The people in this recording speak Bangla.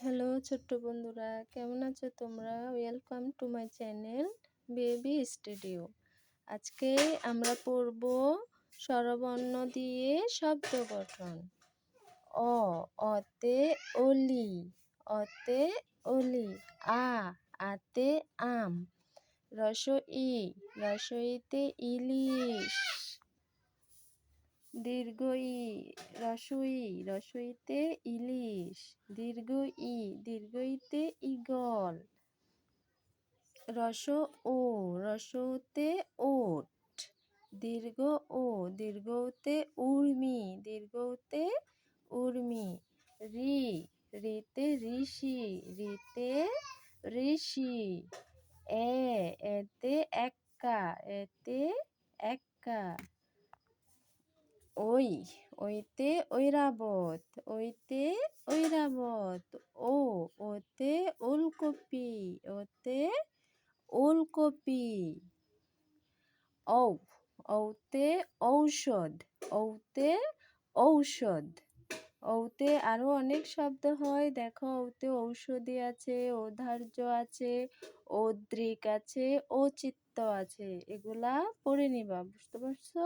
হ্যালো ছোট্ট বন্ধুরা, কেমন আছো তোমরা? Welcome to my channel baby studio. আজকে আমরা পড়ব স্বরবর্ণ দিয়ে শব্দ গঠন। অ, অতে অলি, অতে অলি। আ, আতে আম। রসই, রসইতে ইলিশ। দীর্ঘ ই, রসই, রসইতে ইলিশ। দীর্ঘ ই, দীর্ঘ ইতে ঈগল। রস ও, রসতে ওট। দীর্ঘ ও, দীর্ঘ তে উর্মি, দীর্ঘ তে উর্মি। রি, রিতে ঋষি, রিতে ঋষি। এতে এক্কা, এতে এক্কা। ওই, ওইতে ঐরাবত, ওইতে ঐরাবত। ও, ওতে ওলকপি, ওতে ওলকপি। ঔ, ঔতে ঔষধ, ঔতে ঔষধ। ঔতে আরো অনেক শব্দ হয়, দেখো ঔতে ঔষধি আছে, ঔদার্য আছে, ঔদ্রিক আছে, ঔচিত্য আছে। এগুলা পড়ে নিবা, বুঝতে পারছো?